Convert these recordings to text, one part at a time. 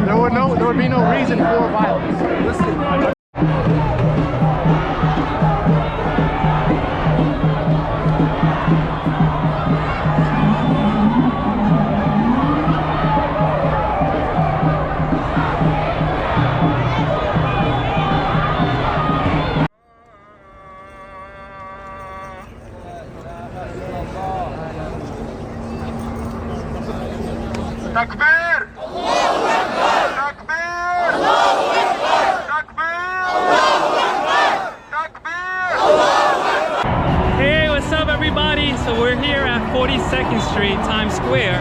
There would be no reason for violence. Listen. Takbir! Allahu Akbar! Takbir! Allahu Akbar! Takbir! Allahu Akbar! Takbir! Allahu Akbar! Hey, what's up everybody? So we're here at 42nd Street, Times Square,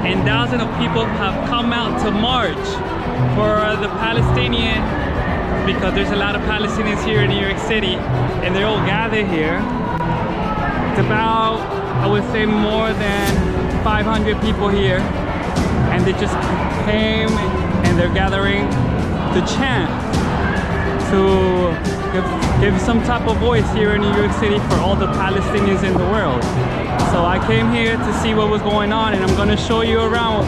and thousands of people have come out to march for the Palestinian, because there's a lot of Palestinians here in New York City, and they're all gathered here. It's about, I would say, more than 500 people here. And they just came and they're gathering to chant, to give some type of voice here in New York City for all the Palestinians in the world. So I came here to see what was going on, and I'm going to show you around.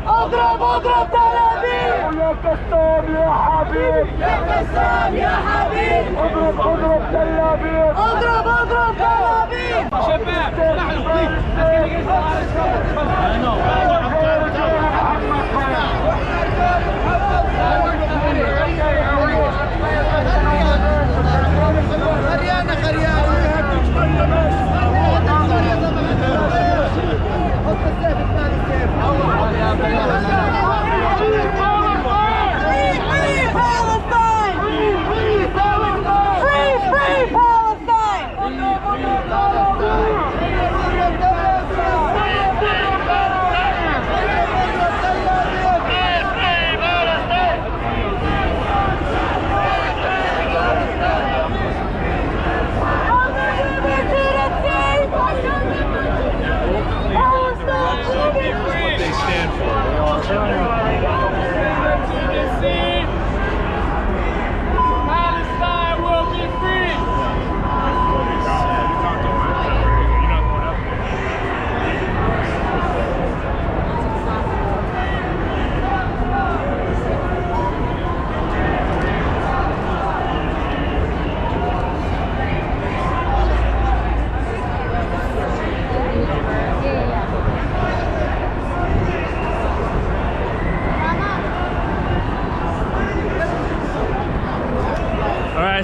اضرب اضرب تل ابيب يا كسام يا حبيب يا كسام يا حبيب اضرب اضرب تل ابيب اضرب اضرب تل ابيب شباب خريانه خريانه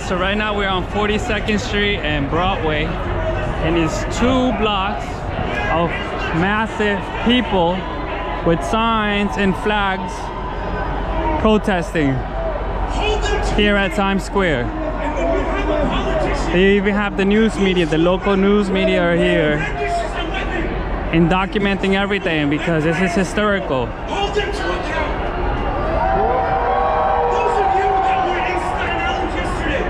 So right now we're on 42nd Street and Broadway, and it's 2 blocks of massive people with signs and flags protesting here at Times Square. They even have the news media, the local news media are here and documenting everything because this is historical. Hold them to account. Those of you that were in Staten Island yesterday,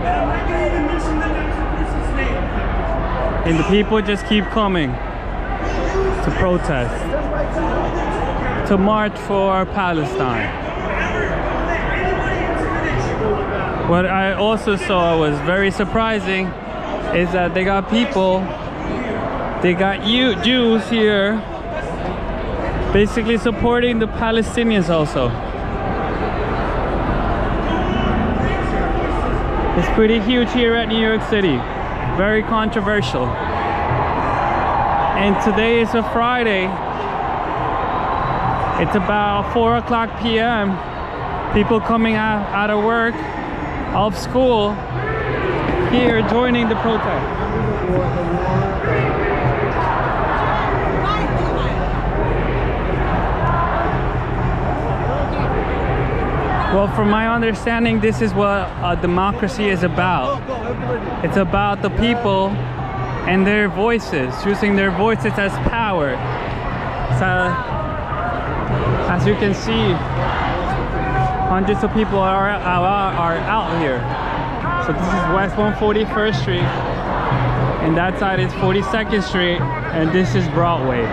and I'm not going to even mention the person's name. And the people just keep coming to protest, to march for Palestine. What I also saw was very surprising is that they got people, they got Jews here basically supporting the Palestinians also. It's pretty huge here at New York City, very controversial. And today is a Friday. It's about 4 o'clock p.m. People coming out of work, of school, here joining the protest. Well, from my understanding, this is what democracy is about. It's about the people and their voices, using their voices as power. So, as you can see, hundreds of people are out here. So this is West 141st Street, and that side is 42nd Street, and this is Broadway.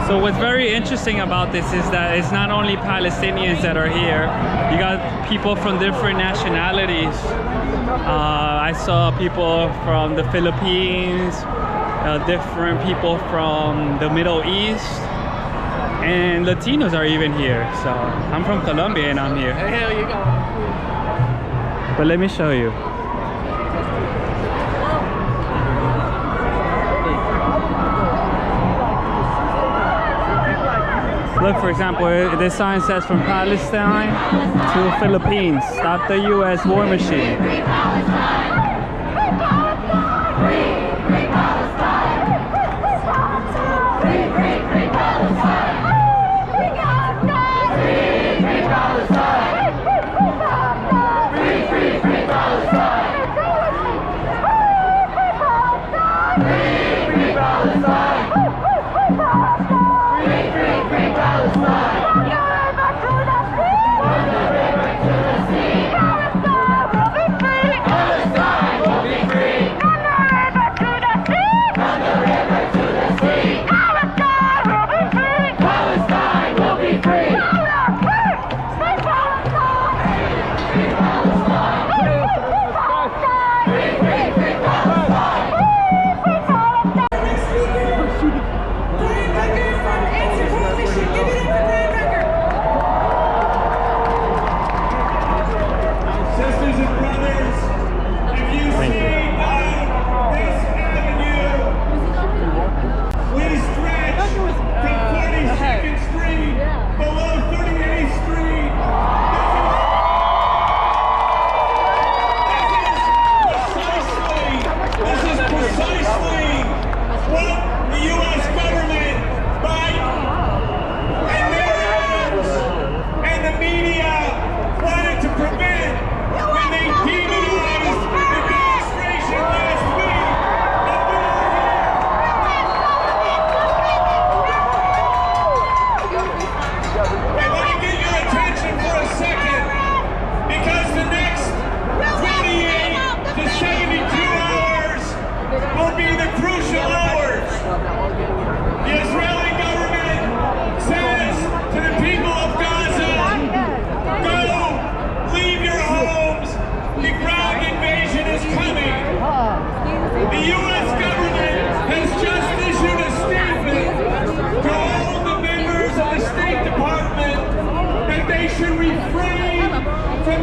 So what's very interesting about this is that it's not only Palestinians that are here. You got people from different nationalities. I saw people from the Philippines, different people from the Middle East, and Latinos are even here. So I'm from Colombia and I'm here. Hell, you go. But let me show you. Look, for example, this sign says from Palestine to Philippines. Stop the U.S. war machine.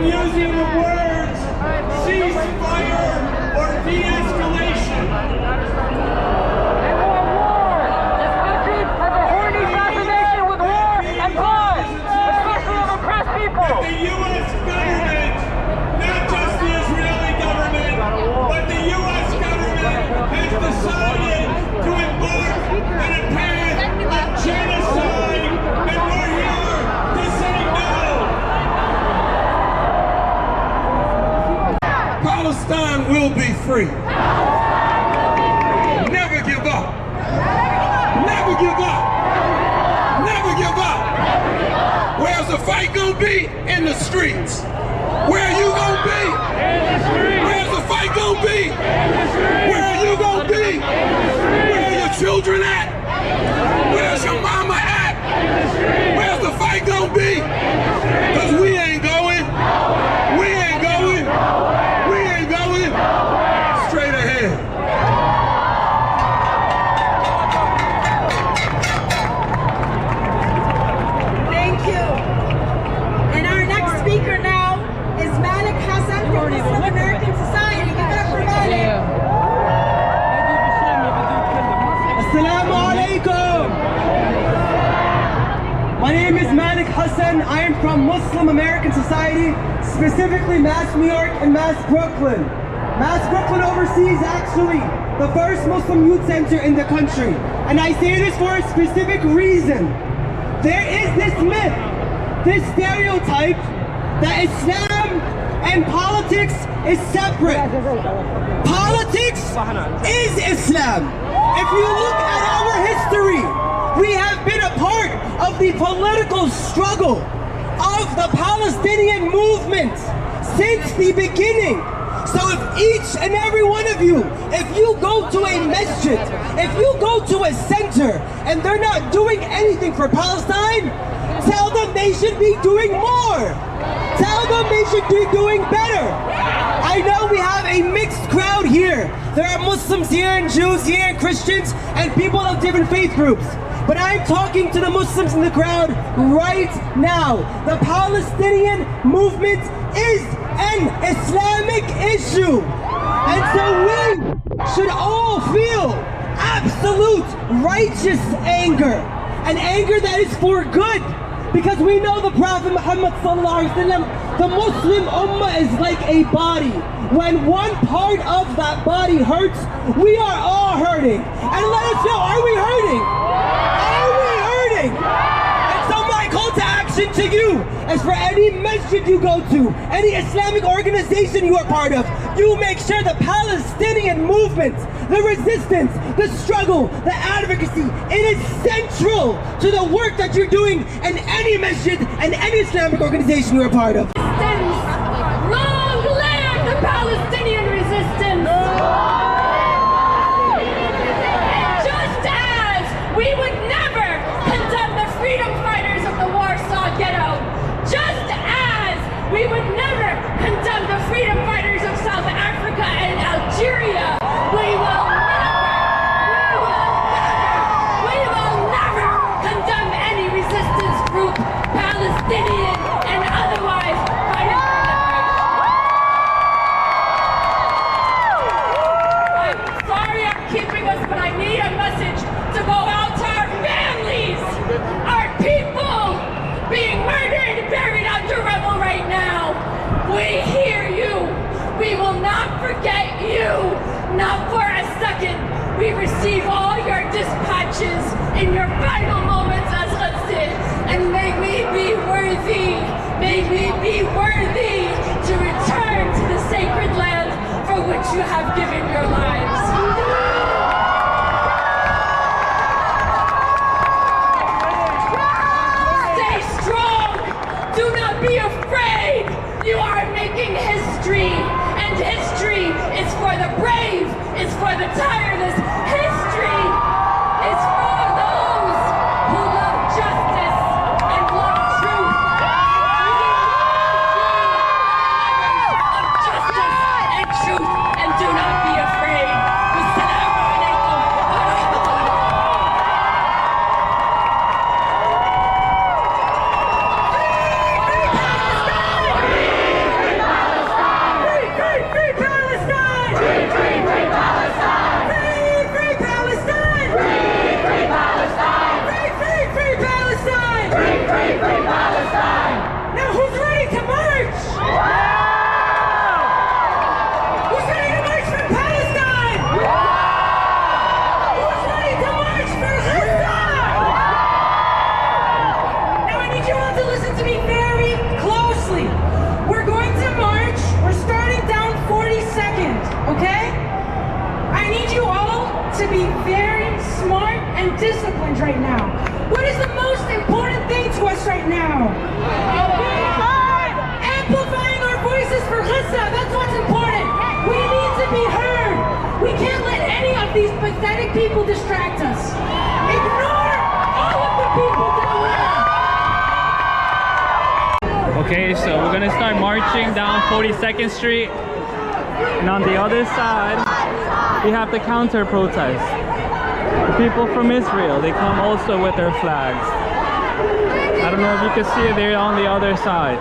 Using the words ceasefire or de-escalation. And more war! This country has a horny fascination with war and blood, especially of oppressed people. The U.S. government, not just the Israeli government, but the U.S. government has decided to embark on a path of genocide, and we're here free. Never give up. Never give up. Never give up. Where's the fight gonna be? In the streets. Where are you gonna be? In the streets. Where's the fight gonna be? In the streets. Where are you gonna be? In the streets. Where are your children at? Where's your mama at? In the streets. Where's the fight gonna be? Cause we ain't going. We ain't going. We ain't going. Straight ahead. Thank you. And our next speaker now is Malik Hassan from Muslim American Society. Give it up for Malik. Assalamu alaikum. My name is Malik Hassan. I am from Muslim American Society, specifically Mass New York and Mass Brooklyn. Mass Brooklyn oversees actually the first Muslim youth center in the country. And I say this for a specific reason. There is this myth, this stereotype that Islam and politics is separate. Politics is Islam. If you look at our history, we have been a part of the political struggle of the Palestinian movement since the beginning. So if each and every one of you, if you go to a masjid, if you go to a center and they're not doing anything for Palestine, tell them they should be doing more. Tell them they should be doing better. I know we have a mixed crowd here. There are Muslims here and Jews here and Christians and people of different faith groups. But I'm talking to the Muslims in the crowd right now. The Palestinian movement is an Islamic issue. And so we should all feel absolute righteous anger. An anger that is for good. Because we know the Prophet Muhammad sallallahu alaihi wasallam, the Muslim ummah is like a body. When one part of that body hurts, we are all hurting. And let us know, are we hurting? Are we hurting? And so my call to action to you is for any masjid you go to, any Islamic organization you are part of, you make sure the Palestinian movement, the resistance, the struggle, the advocacy, it is central to the work that you're doing in any masjid and any Islamic organization you're a part of. Long live the Palestinian resistance! Just as we would never condemn the freedom fighters of the Warsaw Ghetto, just as we would never condemn the freedom fighters of South Africa and Algeria, we will never condemn any resistance group, Palestinian and otherwise, fighting for liberation. I'm sorry I'm keeping us, but I need a message to go out to our families, our people being murdered and buried under rubble right now. We hear you. We will not forget you, not for a second. We receive all your dispatches in your final moments as Ghazid, and may we be worthy to return to the sacred land for which you have given your lives. Stay strong, do not be afraid. You are making history, and history is for the brave, it's for the tireless. History is for those who love justice and love truth. Of justice and truth, and do not be afraid. disciplined right now? What is the most important thing to us right now? Amplifying our voices for Gaza, that's what's important. We need to be heard. We can't let any of these pathetic people distract us. Ignore all of the people down there. Okay, so we're gonna start marching down 42nd Street, and on the other side we have the counter protest. The people from Israel, they come also with their flags. I don't know if you can see it, they're on the other side.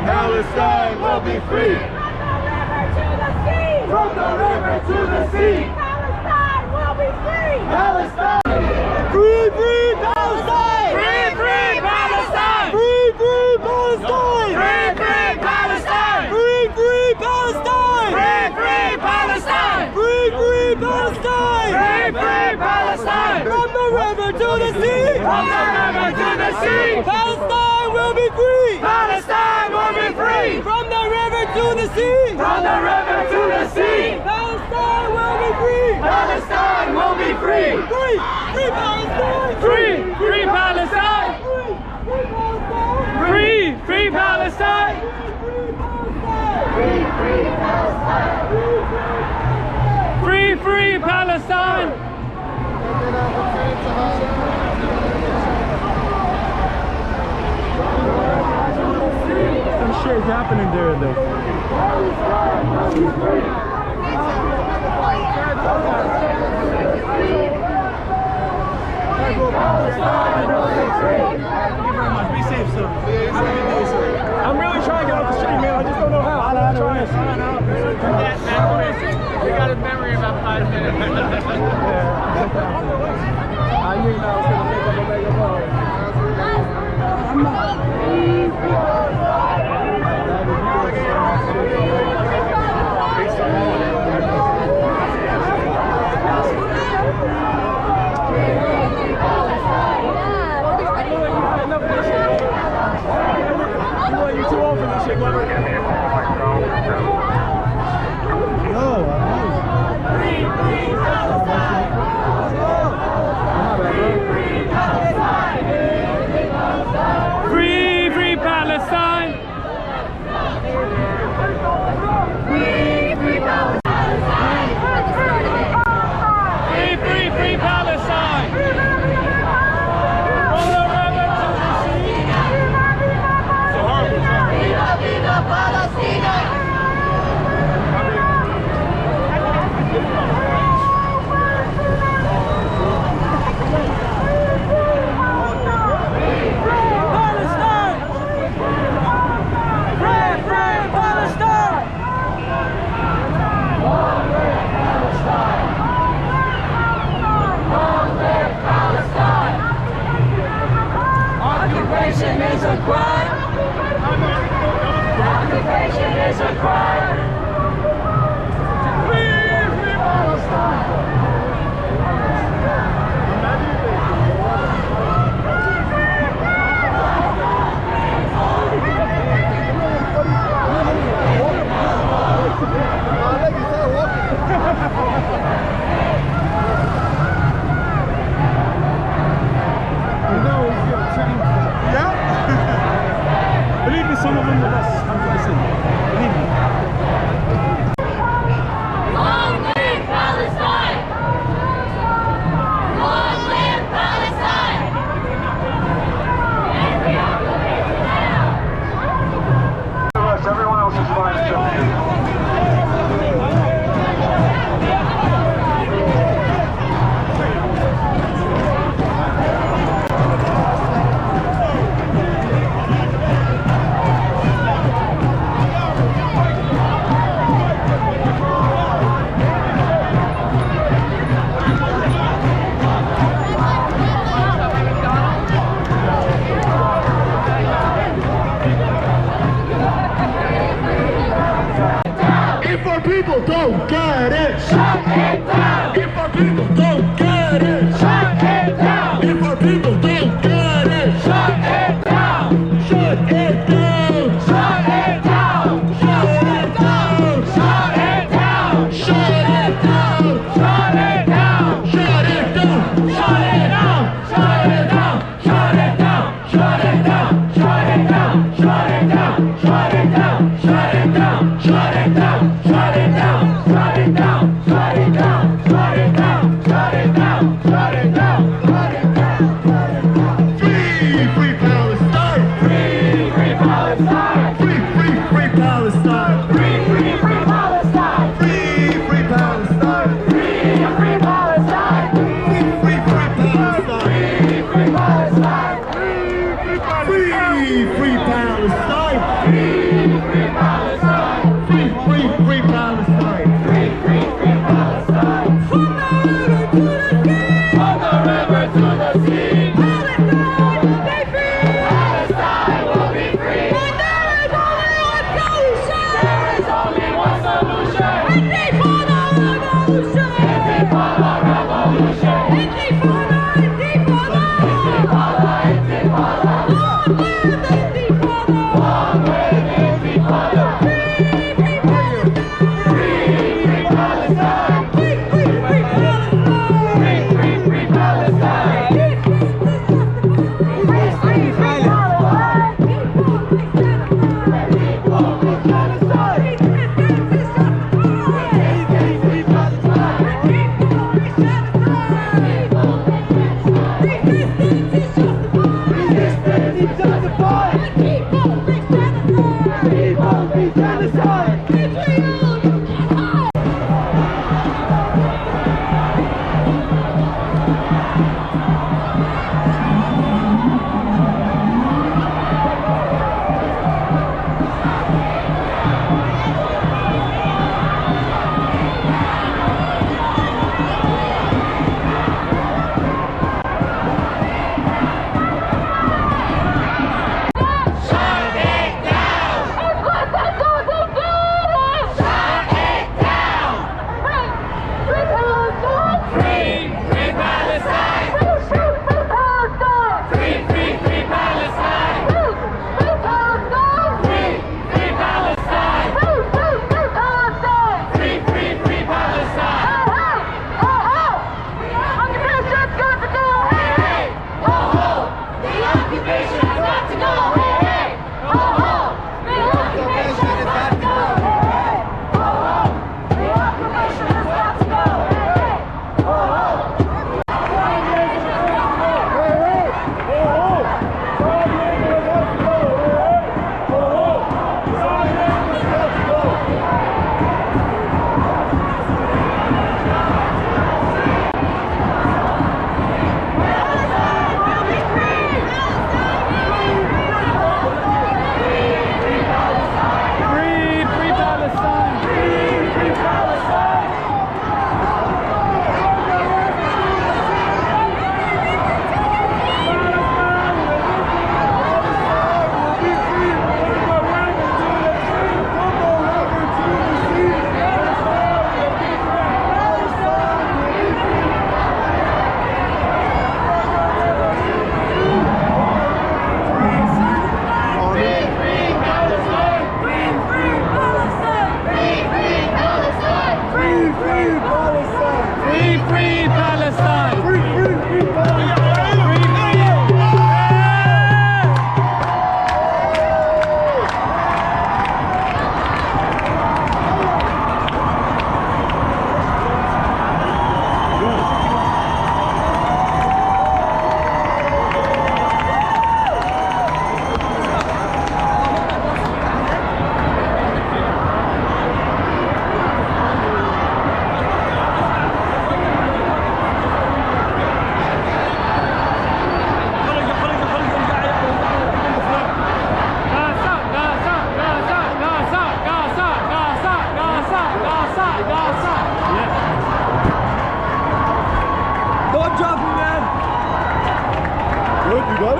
Palestine will be free. From the river to the sea. Palestine will be free. Palestine. Free, free Palestine. Free, free Palestine. Free, free Palestine. Free, free Palestine. Free, free Palestine. Free, free Palestine. Free, free Palestine. Free, free Palestine. From the river to the sea. From the river to the sea. Palestine will be free. Palestine will be free. From the river to the sea. From the river to the sea. Palestine will be free. Palestine will be free. Free, free Palestine. Free, free Palestine! Free, Free, free free Palestine. Palestine! Free, free Palestine. Free, free Palestine! Some shit is happening there though. very much. Be safe, sir. Have a good day, sir. I'm really trying to get off the street, man. I just don't know how. I'm trying. We got his memory in about 5 minutes. I knew I was going to make up a mega ball. You too old for this shit, Glover. Free, free Palestine! Free, free Palestine! Free, free, free Palestine! From the river to the sea! Viva, viva Palestina! Occupation is a crime. Occupation is a crime. Free, free Palestine. Believe me, some of them with us, 100%. Believe me. Long live Palestine! Long live Palestine! Everyone else is fine. If our people don't get it, Shut it down! if our people don't get it, Shut it down! if our people don't get it, Shut it down! shut it down, Shut it down! shut it down, Shut it down! shut it down, Shut it down! shut it down, Shut it down! Shut it down! Shut it down! Shut it down! Shut it down! Shut it down! Shut it down! Shut it down! Shut it down! Shut it down! Shut it down! Shut it down! Shut it down! Shut it down! Shut it down! Shut it down! free, free Palestine, Free, free Palestine! free, free, free Palestine, Free, free, free Palestine! free, free Palestine, Free, free Palestine! free, free, free Palestine, Free, free Palestine! free, free Palestine, Free, free Palestine! free, free, free Palestine. Free, free, free Palestine! From the river to the sea! Palestine will be free! There is only one solution! Intifada revolution! Intifada, intifada! Long live intifada! Free, free Palestine! Free, free, free Palestine! Free, free, free Palestine! Free, free, free Palestine! People with genocide! Resistance is justified! People with genocide!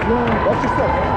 Watch yourself.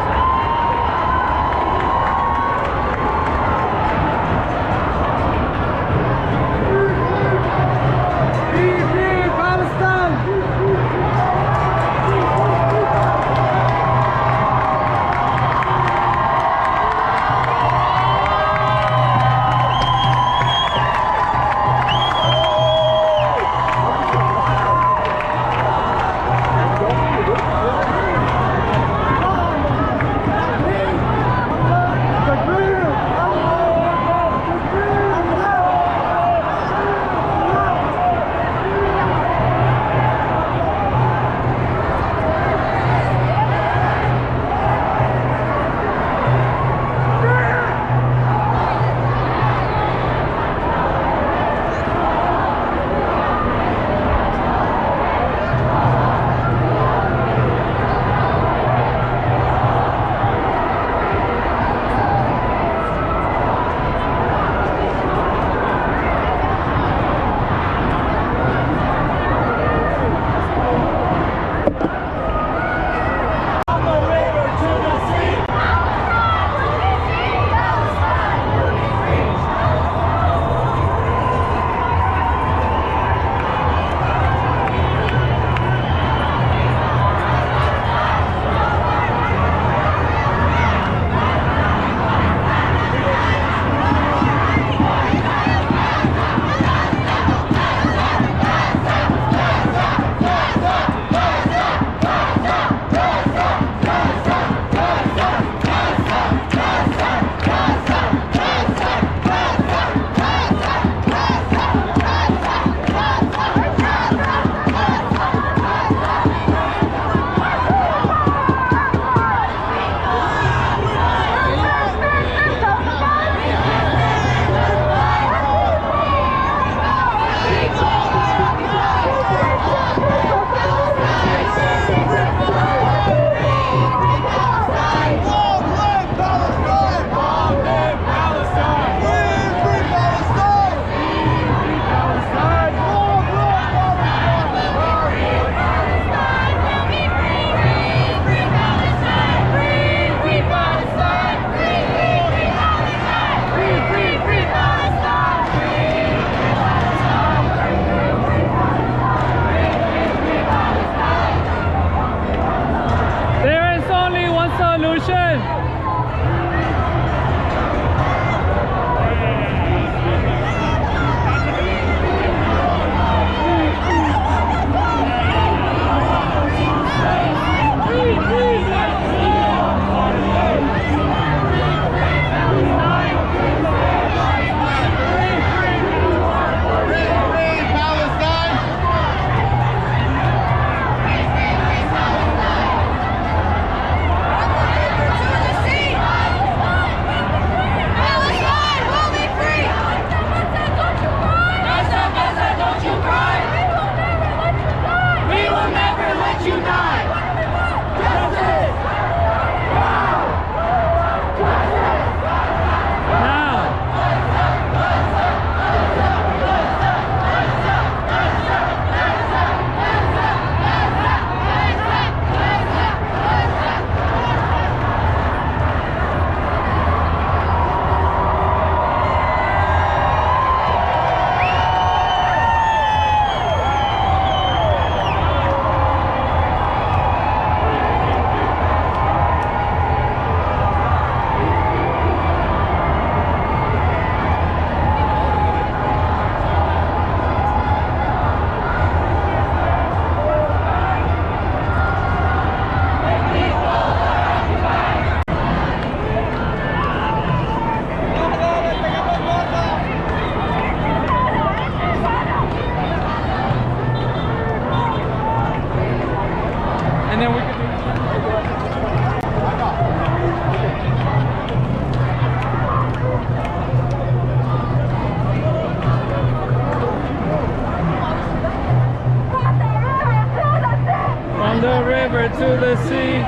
to the sea.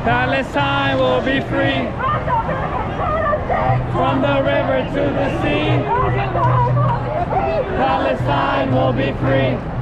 Palestine will be free. From the river to the sea. Palestine will be free.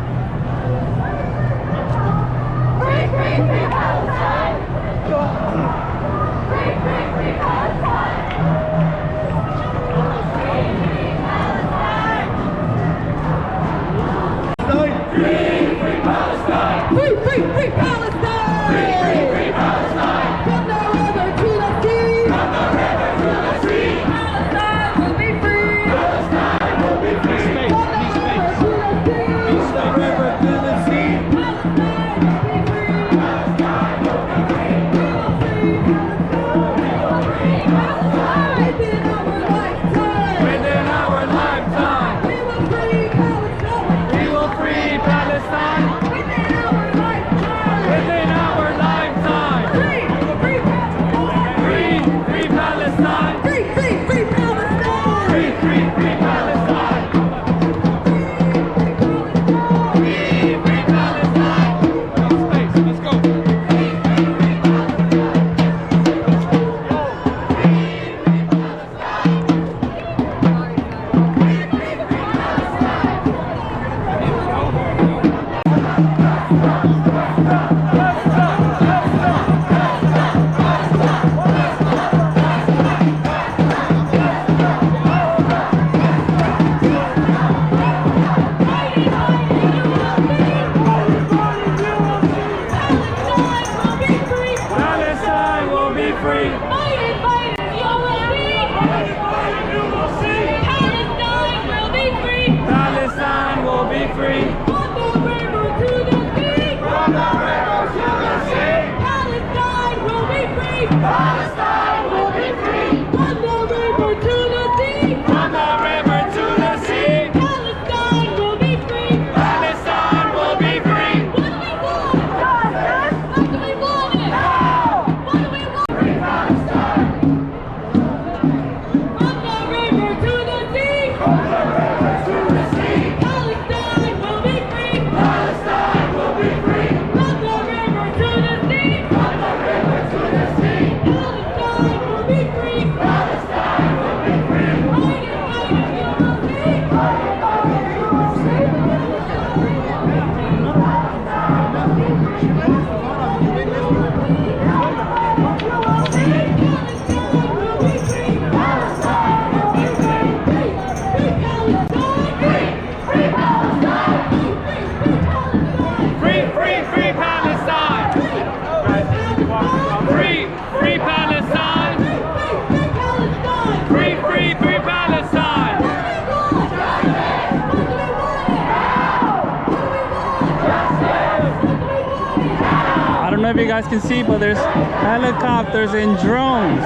If you guys can see, but there's helicopters and drones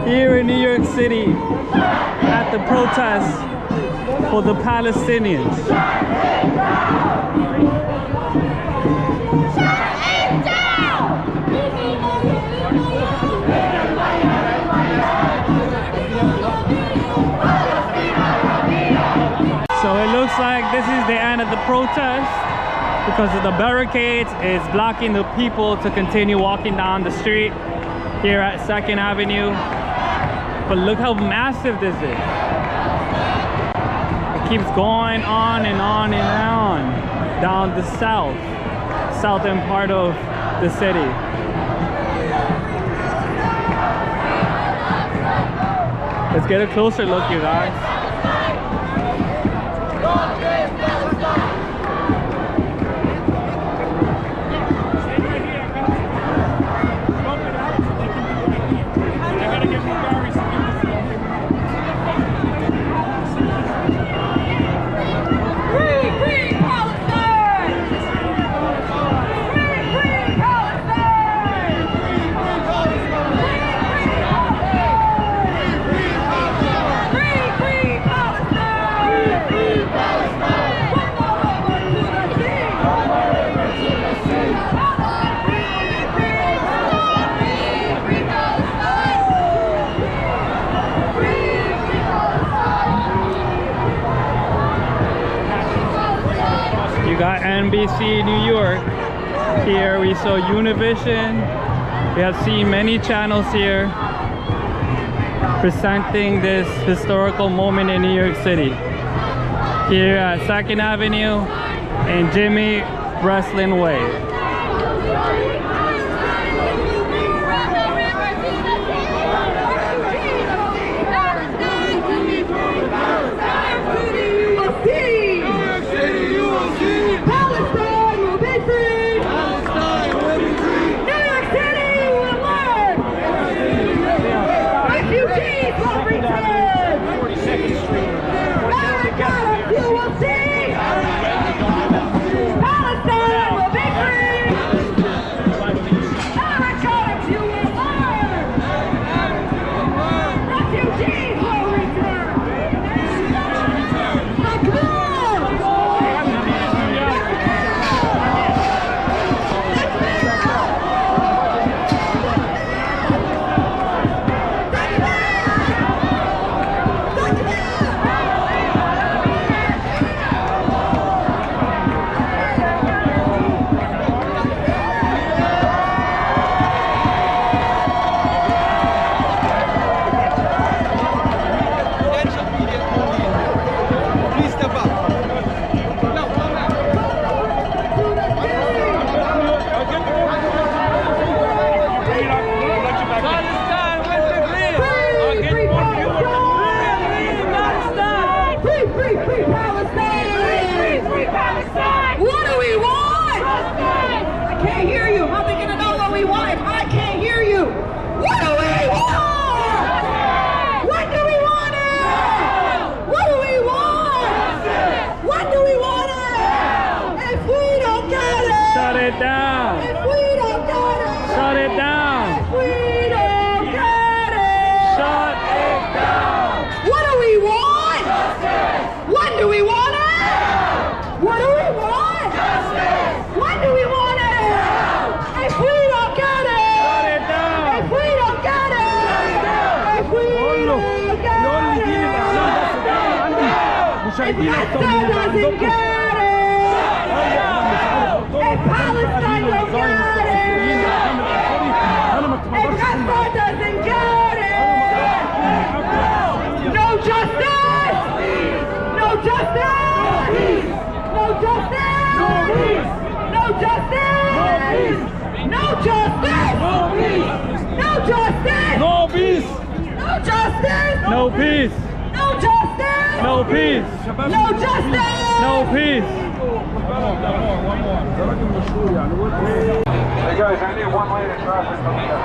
here in New York City at the protest for the Palestinians. So it looks like this is the end of the protest, because of the barricades is blocking the people to continue walking down the street here at 2nd Avenue. But look how massive this is. It keeps going on and on and on down the southern part of the city. Let's get a closer look, you guys. You got NBC New York here. We saw Univision. We have seen many channels here presenting this historical moment in New York City. Here at 2nd Avenue and Jimmy Breslin Way. Gaza doesn't get it! If Palestine don't get it! If Gaza doesn't get it! No justice! No justice! No justice! No justice! No justice! No justice! No peace! No justice! No peace! No justice! No peace! No justice! No peace! Hey guys, I need 1 lane of traffic coming up.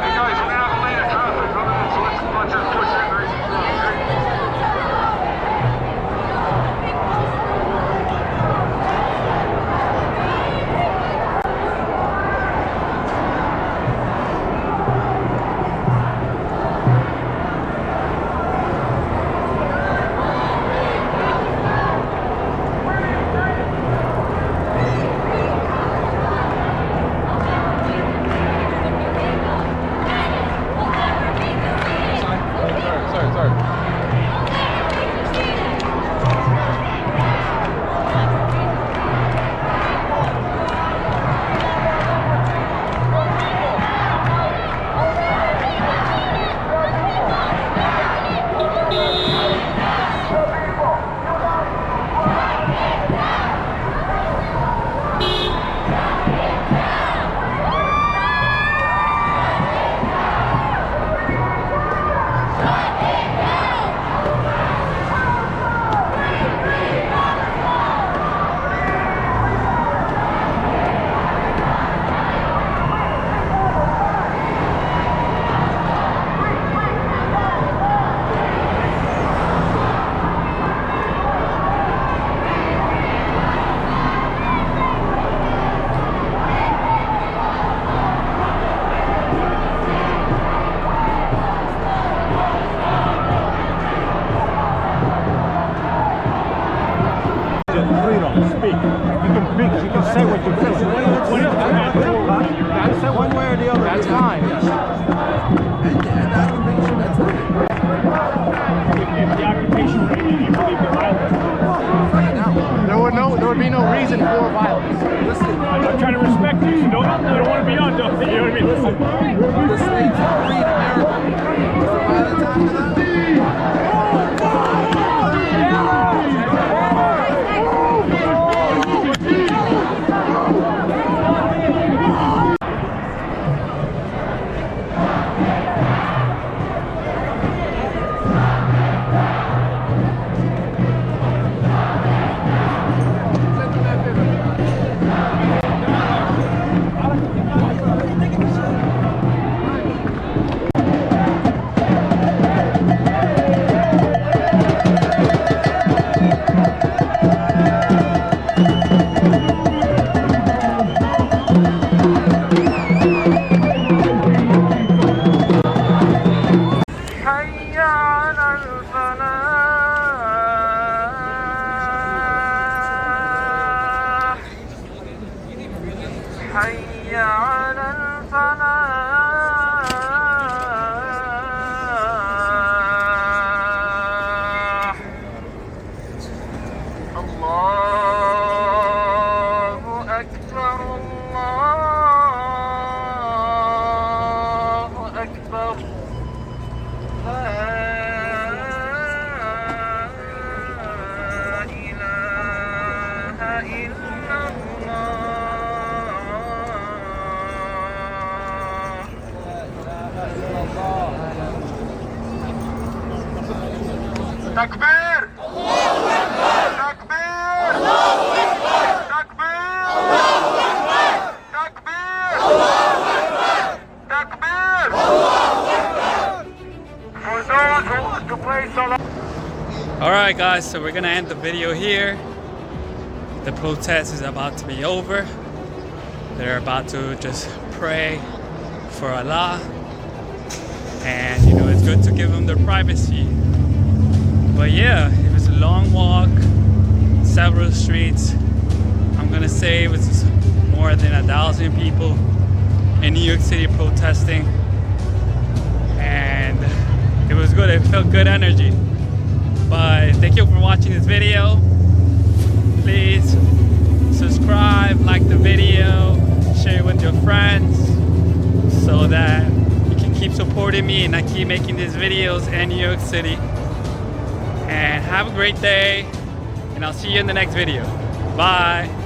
Hey guys, we're gonna have a lane of traffic coming in, so let's just push it nice and slow, okay? Freedom to speak. You can say what you feel. One way or the other. That's fine. If the occupation were ended, you believe the violence. There would be no reason for violence. I'm trying to respect you. You don't want to be on, don't you? You know what I mean? Listen. The states free America. By the time of that. حي على الفلاح الله أكبر الله أكبر لا إله إلا تكبير تكبير تكبير تكبير for those who want to play solo. Alright guys, so we're gonna end the video here. The protest is about to be over. They're about to just pray for Allah. And you know, it's good to give them their privacy. But yeah, it was a long walk, several streets. I'm gonna say it was more than 1,000 people in New York City protesting. and it was good. It felt good energy. But thank you for watching this video. Please subscribe, like the video, share it with your friends so that you can keep supporting me and I keep making these videos in New York City. And have a great day, and I'll see you in the next video. Bye.